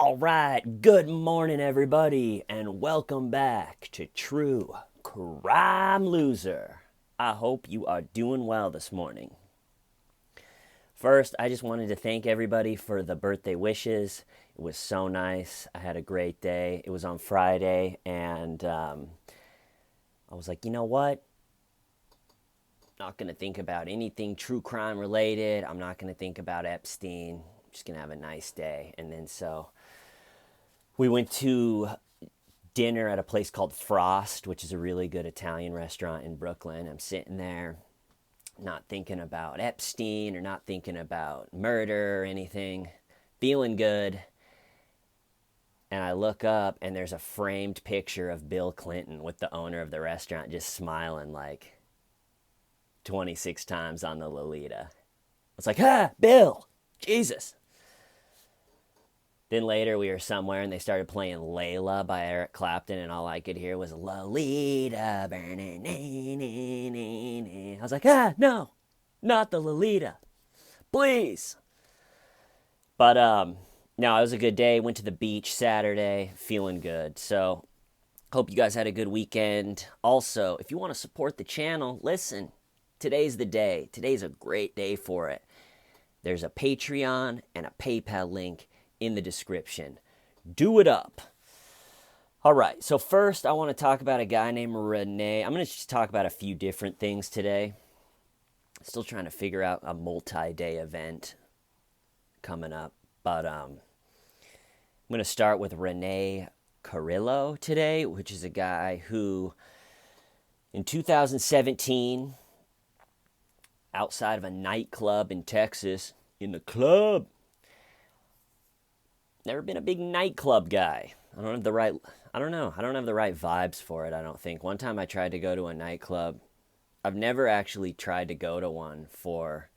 All right, good morning, everybody, and welcome back to True Crime Loser. I hope you are doing well this morning. First, I just wanted to thank everybody for the birthday wishes. It was so nice. I had a great day. It was on Friday, and I was like, you know what? Not going to think about anything true crime related. I'm not going to think about Epstein. I'm just going to have a nice day. And then so we went to dinner at a place called Frost, which is a really good Italian restaurant in Brooklyn. I'm sitting there, not thinking about Epstein or not thinking about murder or anything, feeling good. And I look up and there's a framed picture of Bill Clinton with the owner of the restaurant just smiling like 26 times on the Lolita. It's like, Bill, Jesus. Then later we were somewhere and they started playing Layla by Eric Clapton, and all I could hear was Lolita. I was like, no, not the Lolita. Please. But no, it was a good day. Went to the beach Saturday, feeling good. So hope you guys had a good weekend. Also, if you want to support the channel, listen, today's the day. Today's a great day for it. There's a Patreon and a PayPal link in the description. Do it up. All right, so first I want to talk about a guy named Renee. I'm going to just talk about a few different things today. Still trying to figure out a multi-day event coming up. But I'm going to start with Renee Carrillo today, which is a guy who in 2017, outside of a nightclub in Texas, in the club, never been a big nightclub guy. I don't have the right vibes for it, I don't think. One time I tried to go to a nightclub. I've never actually tried to go to one for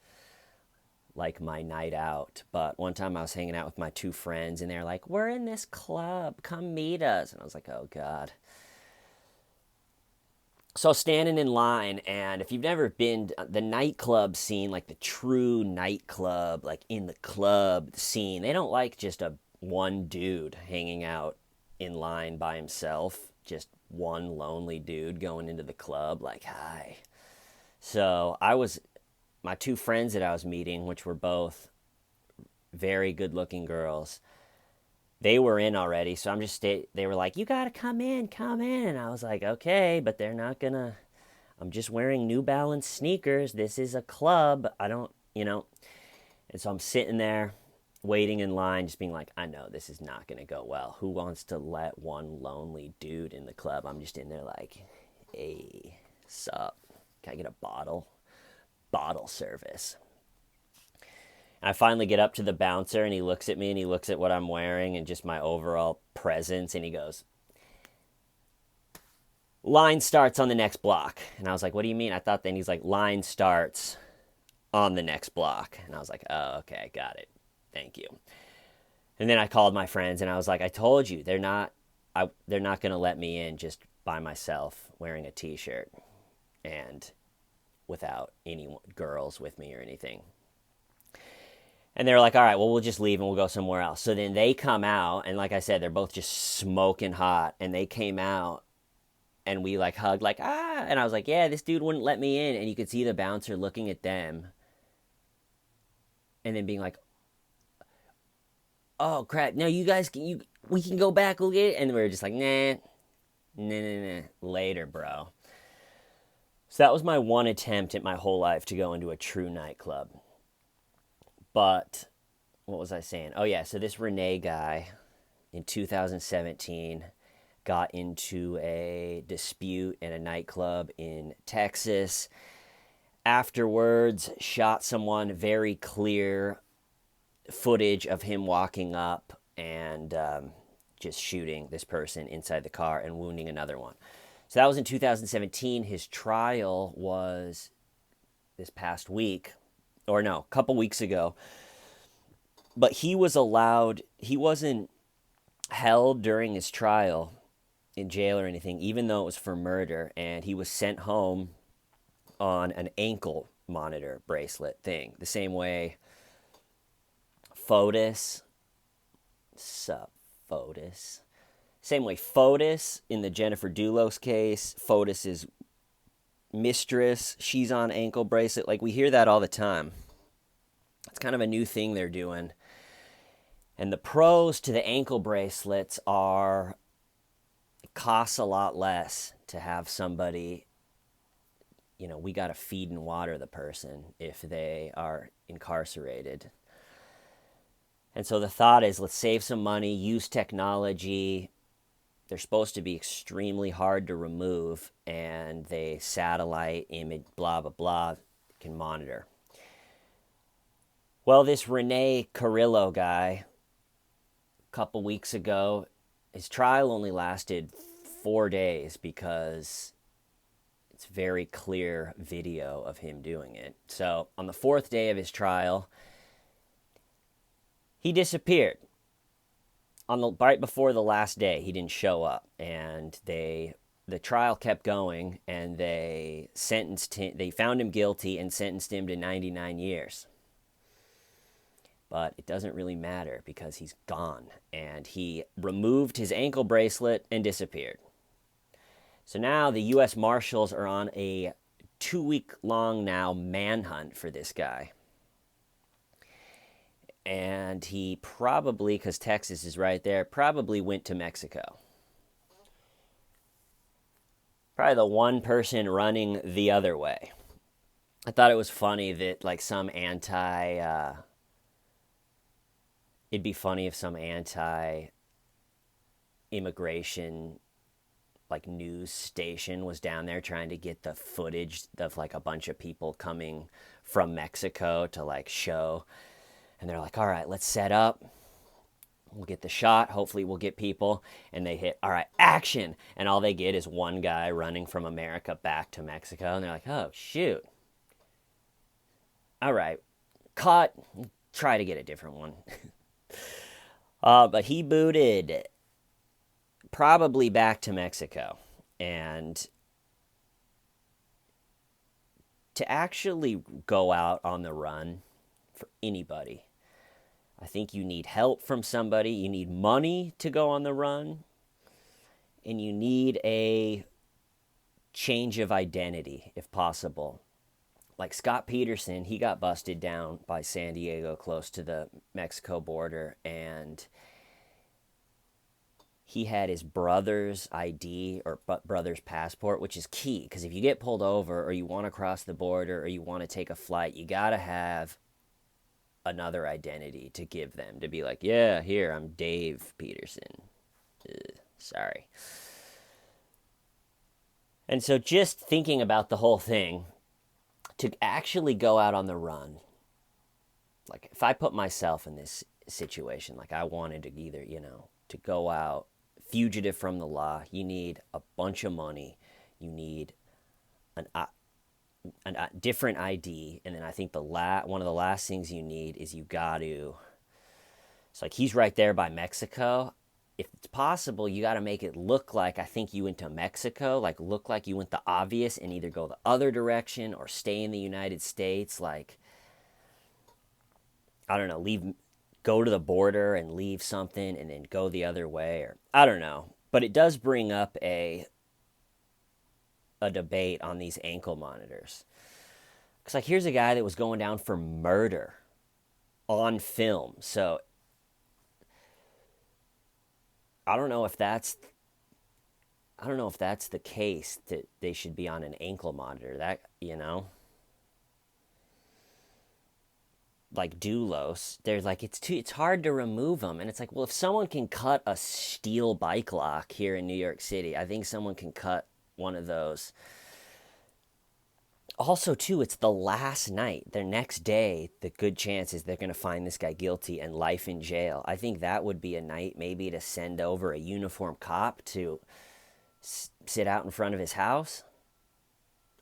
like my night out, but one time I was hanging out with my two friends and they're like, "We're in this club, come meet us." And I was like, "Oh God." So standing in line, and if you've never been, the nightclub scene, like the true nightclub, like in the club scene, they don't like just a one dude hanging out in line by himself, just one lonely dude going into the club like, hi. So my two friends that I was meeting, which were both very good looking girls, they were in already. So they were like, "You gotta come in. And I was like, okay, but they're not gonna, I'm just wearing New Balance sneakers. This is a club. I don't. And so I'm sitting there waiting in line, just being like, I know this is not going to go well. Who wants to let one lonely dude in the club? I'm just in there like, hey, sup? Can I get a bottle? Bottle service. And I finally get up to the bouncer, and he looks at me, and he looks at what I'm wearing and just my overall presence, and he goes, "Line starts on the next block." And I was like, "What do you mean?" I thought then he's like, "Line starts on the next block." And I was like, "Oh, okay, got it. Thank you." And then I called my friends and I was like, "I told you, they're not going to let me in just by myself wearing a t-shirt and without any girls with me or anything." And they were like, "All right, well, we'll just leave and we'll go somewhere else." So then they come out, and like I said, they're both just smoking hot, and they came out and we like hugged like, and I was like, "Yeah, this dude wouldn't let me in." And you could see the bouncer looking at them and then being like, "Oh crap, no, you guys we can go back, we'll get it." And we were just like, nah, later, bro. So that was my one attempt at my whole life to go into a true nightclub. But what was I saying? Oh yeah, so this Renee guy in 2017 got into a dispute in a nightclub in Texas. Afterwards, shot someone. Very clear footage of him walking up and just shooting this person inside the car and wounding another one. So that was in 2017. His trial was this past week, or no, a couple weeks ago. But he wasn't held during his trial in jail or anything, even though it was for murder, and he was sent home on an ankle monitor bracelet thing, the same way FOTUS Sup, Fotis. Same way, Fotis, in the Jennifer Dulos case, Fotis's mistress, she's on ankle bracelet. Like, we hear that all the time. It's kind of a new thing they're doing. And the pros to the ankle bracelets are it costs a lot less to have somebody, we got to feed and water the person if they are incarcerated. And so the thought is, let's save some money, use technology. They're supposed to be extremely hard to remove, and they satellite image, blah, blah, blah, can monitor. Well, this Rene Carrillo guy, a couple weeks ago, his trial only lasted 4 days because it's very clear video of him doing it. So on the 4th day of his trial, he disappeared. Right before the last day, he didn't show up, and the trial kept going, and they found him guilty and sentenced him to 99 years. But it doesn't really matter because he's gone, and he removed his ankle bracelet and disappeared. So now the U.S. Marshals are on a 2-week-long now manhunt for this guy. And he probably, because Texas is right there, probably went to Mexico. Probably the one person running the other way. I thought it was funny that like it'd be funny if some anti-immigration like news station was down there trying to get the footage of like a bunch of people coming from Mexico to like show. And they're like, all right, let's set up. We'll get the shot. Hopefully we'll get people. And they hit, all right, action. And all they get is one guy running from America back to Mexico. And they're like, oh, shoot. All right, cut. Try to get a different one. But he booted probably back to Mexico. And to actually go out on the run for anybody, I think you need help from somebody. You need money to go on the run. And you need a change of identity, if possible. Like Scott Peterson, he got busted down by San Diego close to the Mexico border. And he had his brother's ID or brother's passport, which is key. Because if you get pulled over or you want to cross the border or you want to take a flight, you got to have another identity to give them, to be like, yeah, here, I'm Dave Peterson. Sorry. And so just thinking about the whole thing, to actually go out on the run, like if I put myself in this situation, like I wanted to either, to go out, fugitive from the law, you need a bunch of money, you need a different ID, and then I think one of the last things you need is you got to. It's like he's right there by Mexico. If it's possible, you got to make it look like I think you went to Mexico, like look like you went the obvious and either go the other direction or stay in the United States. Like I don't know, go to the border and leave something and then go the other way, or I don't know. But it does bring up a debate on these ankle monitors. Because like here's a guy that was going down for murder on film. So I don't know if that's the case that they should be on an ankle monitor. That, like Doulos, there's like it's hard to remove them, and it's like, well, if someone can cut a steel bike lock here in New York City, I think someone can cut one of those. Also, too, it's the last night. The next day, the good chance is they're going to find this guy guilty and life in jail. I think that would be a night maybe to send over a uniformed cop to sit out in front of his house.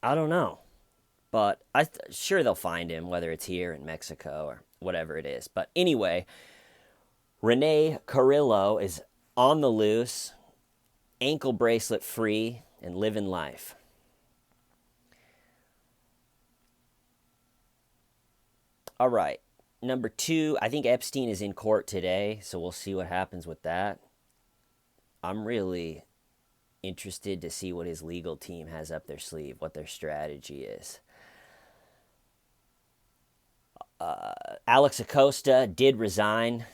I don't know. But sure they'll find him, whether it's here in Mexico or whatever it is. But anyway, Rene Carrillo is on the loose, ankle bracelet free, and living life. All right. Number two, I think Epstein is in court today, so we'll see what happens with that. I'm really interested to see what his legal team has up their sleeve, what their strategy is. Alex Acosta did resign.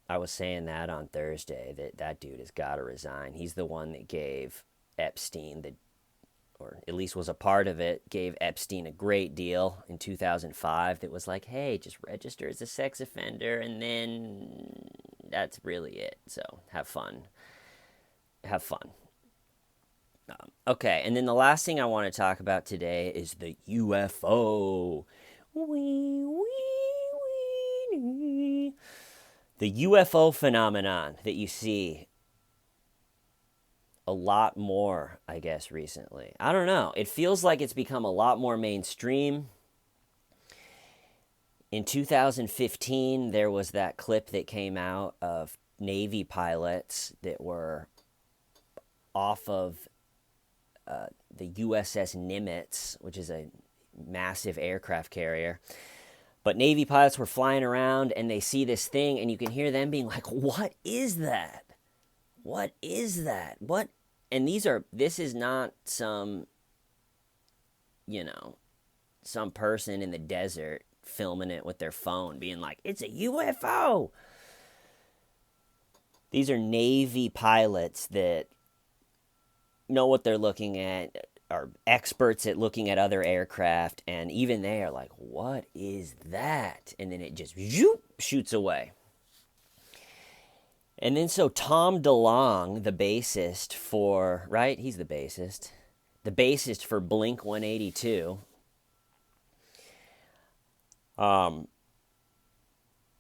I was saying that on Thursday, that dude has got to resign. He's the one that gave Epstein, or at least was a part of it, gave Epstein a great deal in 2005 that was like, hey, just register as a sex offender, and then that's really it. So have fun. Have fun. Okay, and then the last thing I want to talk about today is the UFO. The UFO phenomenon that you see a lot more, I guess, recently. I don't know. It feels like it's become a lot more mainstream. In 2015, there was that clip that came out of Navy pilots that were off of the USS Nimitz, which is a massive aircraft carrier. But Navy pilots were flying around and they see this thing and you can hear them being like, what is that? What is that? What? And this is not some, some person in the desert filming it with their phone being like, it's a UFO. These are Navy pilots that know what they're looking at, are experts at looking at other aircraft, and even they are like, what is that? And then it just shoots away. And then so Tom DeLonge, the bassist for, right? He's the bassist. The bassist for Blink-182.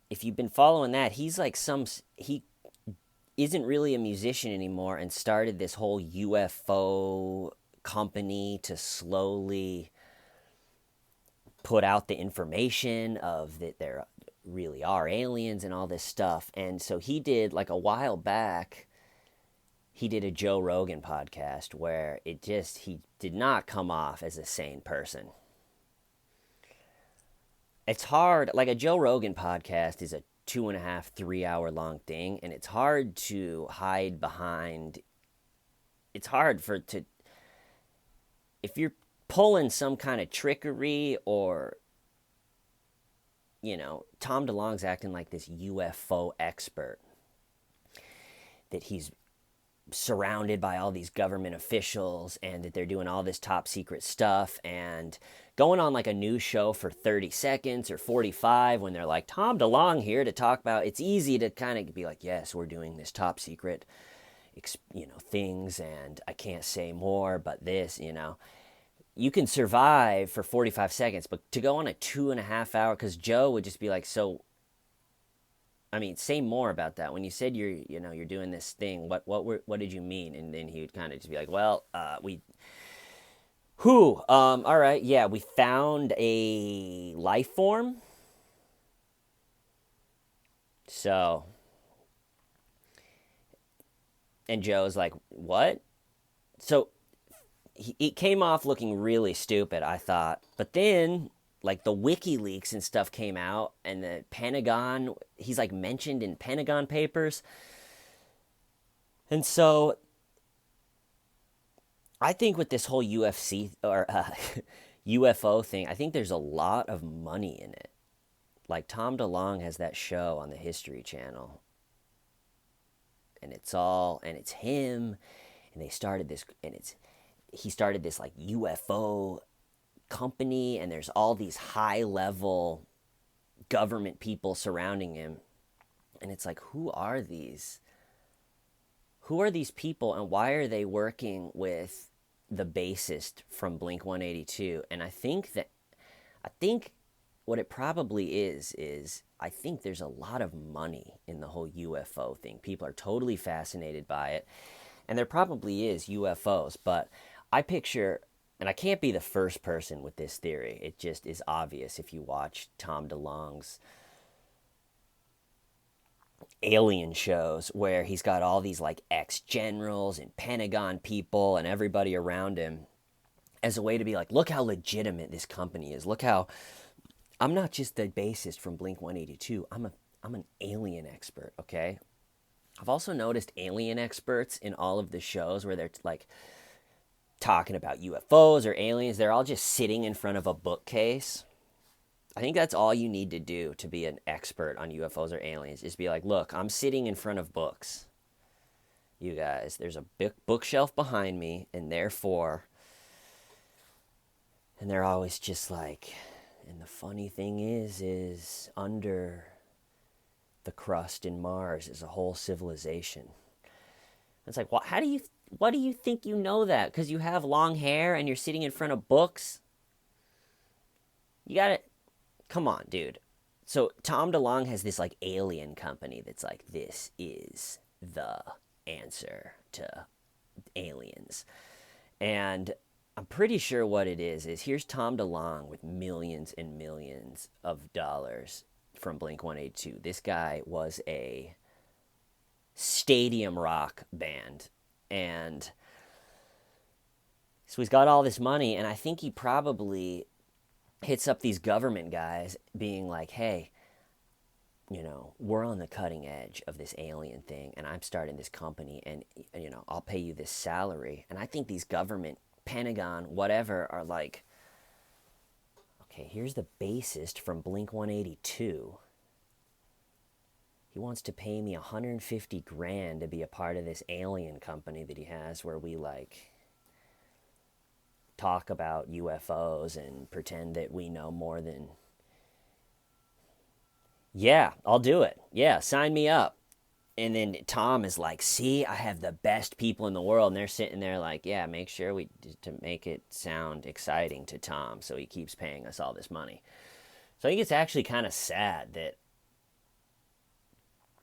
If you've been following that, he's like he isn't really a musician anymore and started this whole UFO company to slowly put out the information of that there really are aliens and all this stuff. And so he did, like a while back, he did a Joe Rogan podcast where he did not come off as a sane person. It's hard, like a Joe Rogan podcast is a 2.5, 3 hour long thing, and it's hard to hide behind, if you're pulling some kind of trickery or, Tom DeLonge's acting like this UFO expert, that he's surrounded by all these government officials and that they're doing all this top secret stuff and going on like a news show for 30 seconds or 45 when they're like, Tom DeLonge here to talk about, it's easy to kind of be like, yes, we're doing this top secret, things, and I can't say more, but this, you can survive for 45 seconds, but to go on a 2.5 hour, because Joe would just be like, say more about that. When you said you're doing this thing, what did you mean? And then he would kind of just be like, well, all right, yeah, we found a life form. So, and Joe's like, what? So, he came off looking really stupid, I thought. But then, like, the WikiLeaks and stuff came out, and the Pentagon, he's, like, mentioned in Pentagon papers. And so, I think with this whole UFO thing, I think there's a lot of money in it. Like, Tom DeLonge has that show on the History Channel. And it's him, and he started this like UFO company, and there's all these high-level government people surrounding him. And it's like, who are these? Who are these people, and why are they working with the bassist from Blink-182? And I think what it probably is I think there's a lot of money in the whole UFO thing. People are totally fascinated by it. And there probably is UFOs, but I picture, and I can't be the first person with this theory, it just is obvious if you watch Tom DeLonge's alien shows where he's got all these like ex-generals and Pentagon people and everybody around him as a way to be like, look how legitimate this company is. Look how I'm not just the bassist from Blink 182. I'm an alien expert, okay? I've also noticed alien experts in all of the shows where they're like talking about UFOs or aliens. They're all just sitting in front of a bookcase. I think that's all you need to do to be an expert on UFOs or aliens, is be like, look, I'm sitting in front of books. You guys, there's a big bookshelf behind me, and therefore, and they're always just like, and the funny thing is under the crust in Mars is a whole civilization. It's like, what do you think you know that? Because you have long hair and you're sitting in front of books? You gotta, come on, dude. So Tom DeLonge has this like alien company that's like, this is the answer to aliens. And I'm pretty sure what it is here's Tom DeLonge with millions and millions of dollars from Blink 182. This guy was a stadium rock band. And so he's got all this money, and I think he probably hits up these government guys being like, hey, we're on the cutting edge of this alien thing, and I'm starting this company, and, I'll pay you this salary. And I think these government, Pentagon, whatever, are like, okay, here's the bassist from Blink 182. He wants to pay me $150,000 to be a part of this alien company that he has, where we like talk about UFOs and pretend that we know more than... Yeah, I'll do it. Yeah, sign me up. And then Tom is like, see, I have the best people in the world. And they're sitting there like, yeah, make sure to make it sound exciting to Tom, so he keeps paying us all this money. So I think it's actually kind of sad that,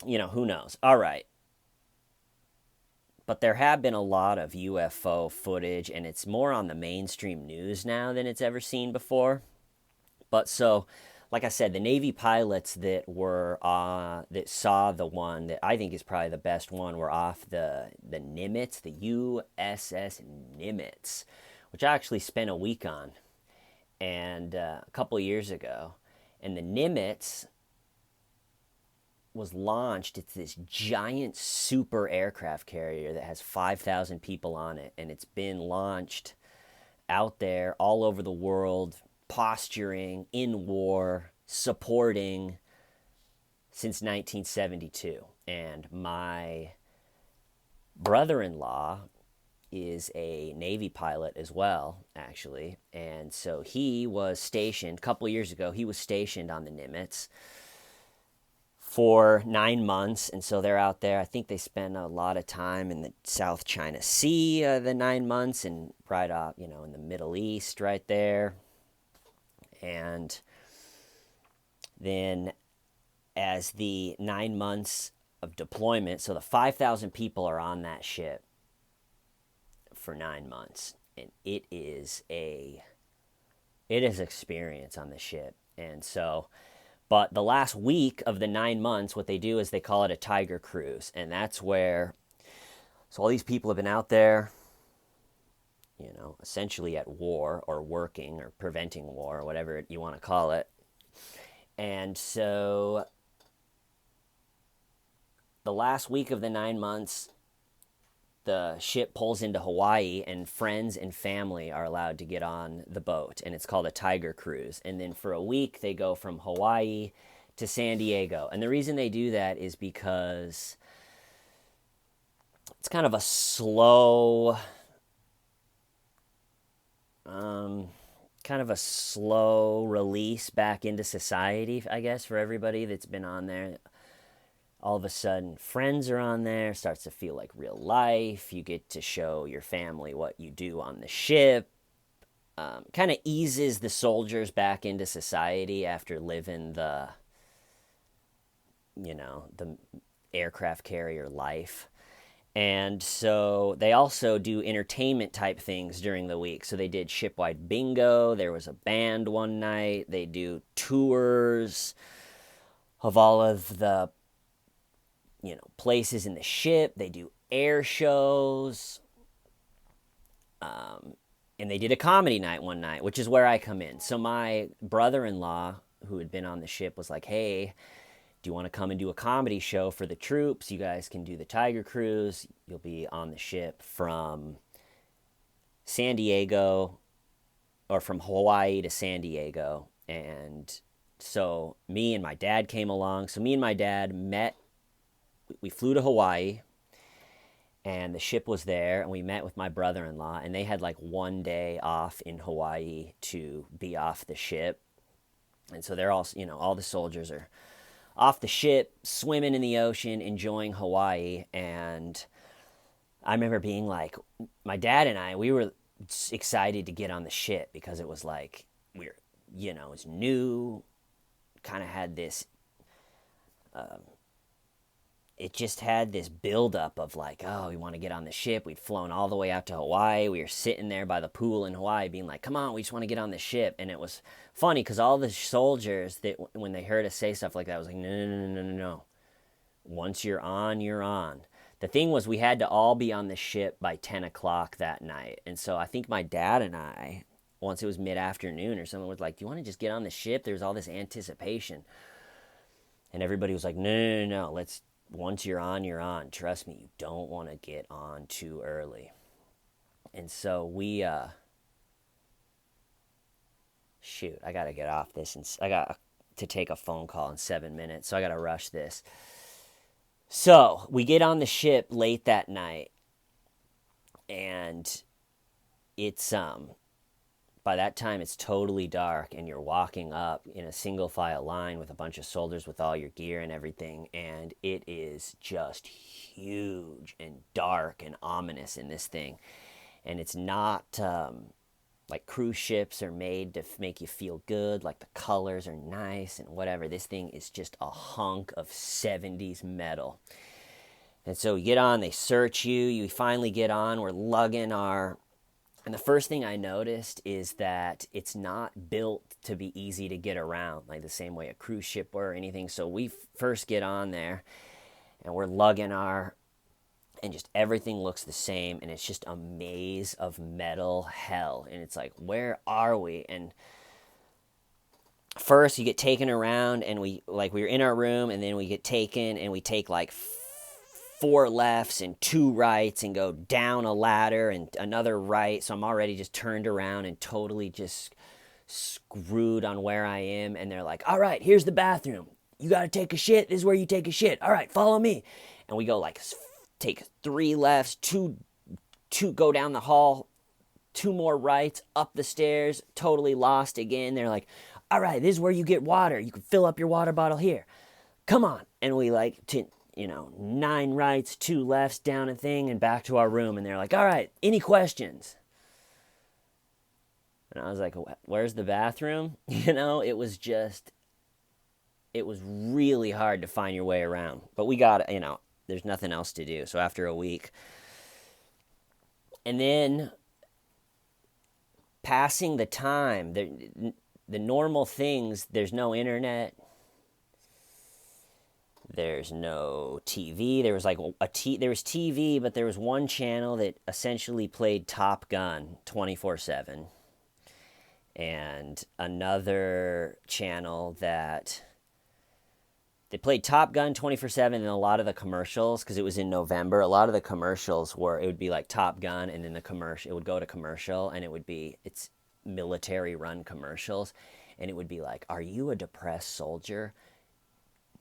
who knows? All right. But there have been a lot of UFO footage, and it's more on the mainstream news now than it's ever seen before. But so, like I said, the Navy pilots that saw the one that I think is probably the best one were off the Nimitz, the USS Nimitz, which I actually spent a week on, and a couple years ago. And the Nimitz was launched. It's this giant super aircraft carrier that has 5,000 people on it, and it's been launched out there all over the world, posturing, in war, supporting, since 1972. And my brother-in-law is a Navy pilot as well, actually. And so he was stationed, a couple years ago, he was stationed on the Nimitz for 9 months. And so they're out there. I think they spend a lot of time in the South China Sea, the 9 months, and right off, in the Middle East right there. And then as the 9 months of deployment, so the 5,000 people are on that ship for 9 months. And it is experience on the ship. And so, but the last week of the 9 months, what they do is they call it a Tiger Cruise. And that's where, so all these people have been out there, essentially at war, or working, or preventing war, or whatever you want to call it. And so the last week of the 9 months, the ship pulls into Hawaii, and friends and family are allowed to get on the boat, and it's called a Tiger Cruise. And then for a week, they go from Hawaii to San Diego. And the reason they do that is because it's kind of a slow... release back into society, I guess, for everybody that's been on there. All of a sudden, friends are on there, starts to feel like real life. You get to show your family what you do on the ship. Kind of eases the soldiers back into society after living the aircraft carrier life. And so they also do entertainment type things during the week. So they did shipwide bingo. There was a band one night. They do tours of all of the, places in the ship. They do air shows. And they did a comedy night one night, which is where I come in. So my brother-in-law who had been on the ship was like, hey, do you want to come and do a comedy show for the troops? You guys can do the Tiger Cruise. You'll be on the ship from San Diego, or from Hawaii to San Diego. And so me and my dad came along. So me and my dad met. We flew to Hawaii, and the ship was there, and we met with my brother-in-law, and they had like 1 day off in Hawaii to be off the ship. And so they're all, all the soldiers are off the ship, swimming in the ocean, enjoying Hawaii. And I remember being like, my dad and I, we were excited to get on the ship because it was like, it was new, kind of had this, it just had this buildup of like, oh, we want to get on the ship. We'd flown all the way out to Hawaii. We were sitting there by the pool in Hawaii being like, come on, we just want to get on the ship. And it was funny because all the soldiers, that when they heard us say stuff like that, I was like, no. Once you're on, you're on. The thing was, we had to all be on the ship by 10 o'clock that night. And so I think my dad and I, once it was mid-afternoon or something, was like, do you want to just get on the ship? There was all this anticipation. And everybody was like, no, once you're on, you're on. Trust me, you don't want to get on too early. And so we, I got to get off this. And I got to take a phone call in 7 minutes, so I got to rush this. So we get on the ship late that night, and it's, by that time it's totally dark, and you're walking up in a single file line with a bunch of soldiers with all your gear and everything, and it is just huge and dark and ominous in this thing. And it's not like cruise ships are made to make you feel good, like the colors are nice and whatever. This thing is just a hunk of 70s metal. And so you get on, they search you, you finally get on, we're lugging our... And the first thing I noticed is that it's not built to be easy to get around, like the same way a cruise ship or anything. So we first get on there, and we're lugging our... And just everything looks the same, and it's just a maze of metal hell. And it's like, where are we? And first you get taken around, and we were in our room, and then we get taken, and we take like 4 lefts and 2 rights and go down a ladder and another right. So I'm already just turned around and totally just screwed on where I am. And they're like, all right, here's the bathroom. You got to take a shit. This is where you take a shit. All right, follow me. And we go like, take 3 lefts, 2, go down the hall, 2 more rights, up the stairs, totally lost again. They're like, all right, this is where you get water. You can fill up your water bottle here. Come on. And we 9 rights, 2 lefts, down a thing, and back to our room. And they're like, all right, any questions? And I was like, where's the bathroom? It was really hard to find your way around. But we got, there's nothing else to do. So after a week, and then passing the time, the normal things, there's no internet, there's no TV. There was there was TV, but there was one channel that essentially played Top Gun 24/7, and another channel that they played Top Gun 24/7, and a lot of the commercials, because it was in November, a lot of the commercials it would be like Top Gun, and then it would go to commercial, and it's military-run commercials, and it would be like, are you a depressed soldier?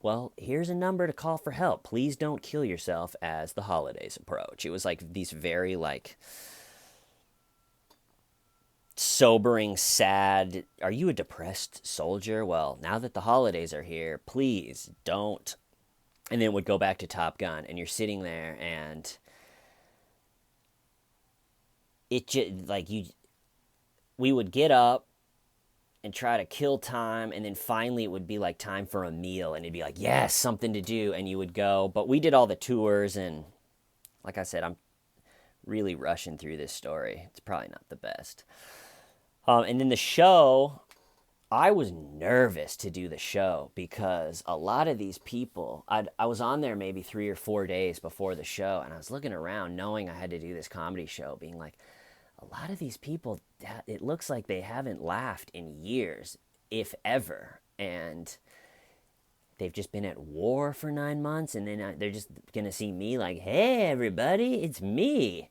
Well, here's a number to call for help. Please don't kill yourself as the holidays approach. It was like these very sobering, sad, are you a depressed soldier? Well, now that the holidays are here, please don't. And then it would go back to Top Gun, and you're sitting there, and it just, we would get up and try to kill time, and then finally it would be like time for a meal, and it'd be like, yes, something to do, and you would go. But we did all the tours, and like I said, I'm really rushing through this story. It's probably not the best. And then the show, I was nervous to do the show because a lot of these people, I was on there maybe 3 or 4 days before the show, and I was looking around knowing I had to do this comedy show, being like, a lot of these people, it looks like they haven't laughed in years, if ever. and they've just been at war for 9 months, and then they're just gonna see me like, hey, everybody, it's me.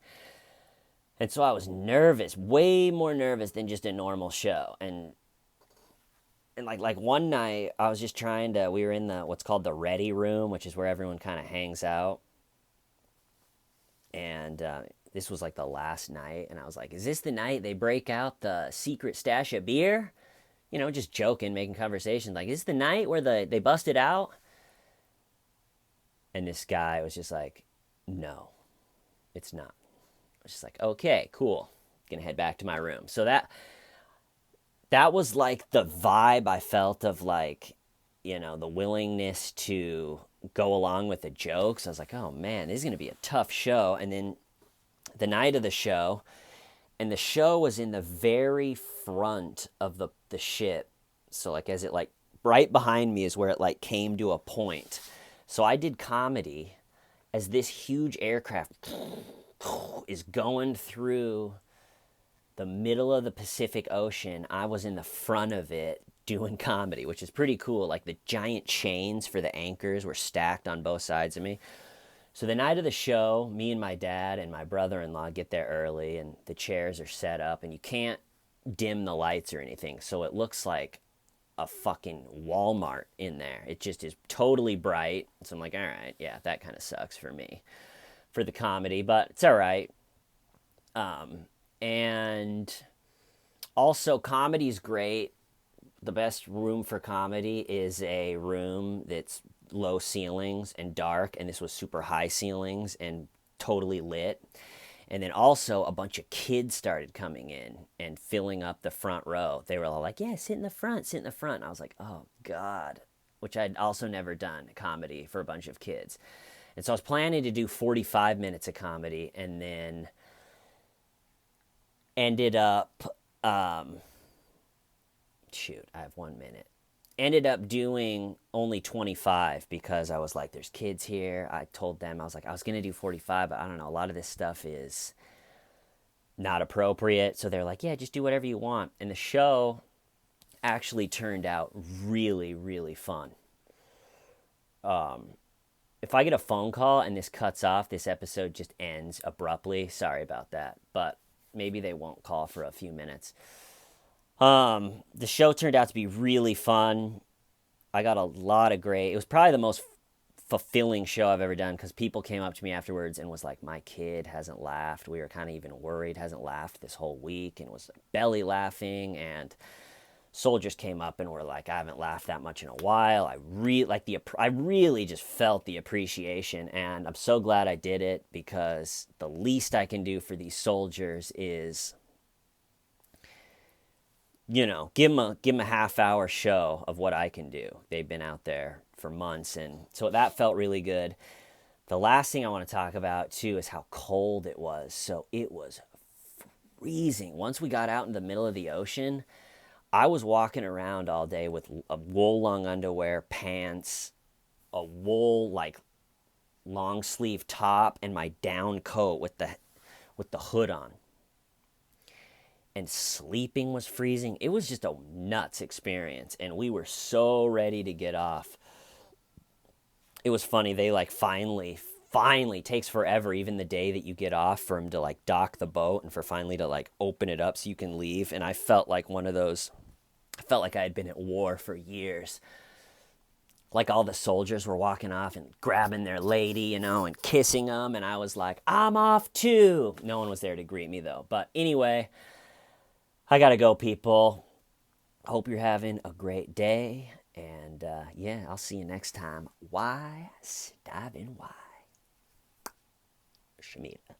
And so I was nervous, way more nervous than just a normal show. And like one night, I was just trying to. We were in the what's called the ready room, which is where everyone kind of hangs out. And this was like the last night, and I was like, "Is this the night they break out the secret stash of beer?" You know, just joking, making conversation. Like, "Is this the night where they bust it out?" And this guy was just like, "No, it's not." I was just like, "Okay, cool. Gonna head back to my room." So that was like the vibe I felt of like, the willingness to go along with the jokes. I was like, oh man, this is going to be a tough show. And then the night of the show, and the show was in the very front of the ship. So like as it like right behind me is where it like came to a point. So I did comedy as this huge aircraft is going through the middle of the Pacific Ocean. I was in the front of it doing comedy, which is pretty cool. Like the giant chains for the anchors were stacked on both sides of me. So the night of the show, me and my dad and my brother-in-law get there early, and the chairs are set up, and you can't dim the lights or anything. So it looks like a fucking Walmart in there. It just is totally bright. So I'm like, all right, yeah, that kind of sucks for me for the comedy, but it's all right. And also, comedy's great. The best room for comedy is a room that's low ceilings and dark, and this was super high ceilings and totally lit. And then also a bunch of kids started coming in and filling up the front row. They were all like, yeah, sit in the front, sit in the front. And I was like, oh, God, which I'd also never done comedy for a bunch of kids. And so I was planning to do 45 minutes of comedy, and then ended up, I have 1 minute. Ended up doing only 25 because I was like, there's kids here. I told them, I was like, I was going to do 45, but I don't know. A lot of this stuff is not appropriate. So they're like, yeah, just do whatever you want. And the show actually turned out really, really fun. If I get a phone call and this cuts off, this episode just ends abruptly. Sorry about that. But maybe they won't call for a few minutes. The show turned out to be really fun. I got a lot of it was probably the most fulfilling show I've ever done, because people came up to me afterwards and was like, my kid hasn't laughed. We were kind of even worried, hasn't laughed this whole week, and was belly laughing. And soldiers came up and were like, I haven't laughed that much in a while. I really just felt the appreciation, and I'm so glad I did it, because the least I can do for these soldiers is, give them a half-hour show of what I can do. They've been out there for months, and so that felt really good. The last thing I want to talk about, too, is how cold it was. So it was freezing. Once we got out in the middle of the ocean, I was walking around all day with a wool long underwear, pants, a wool, long-sleeve top, and my down coat with the hood on. And sleeping was freezing. It was just a nuts experience, and we were so ready to get off. It was funny. They finally takes forever, even the day that you get off, for them to dock the boat and for finally to open it up so you can leave. And I felt like one of those. I felt like I had been at war for years. Like all the soldiers were walking off and grabbing their lady, and kissing them, and I was like, I'm off too. No one was there to greet me though. But anyway, I gotta go, people. Hope you're having a great day. And yeah, I'll see you next time. Why? Stab in why. Shamita.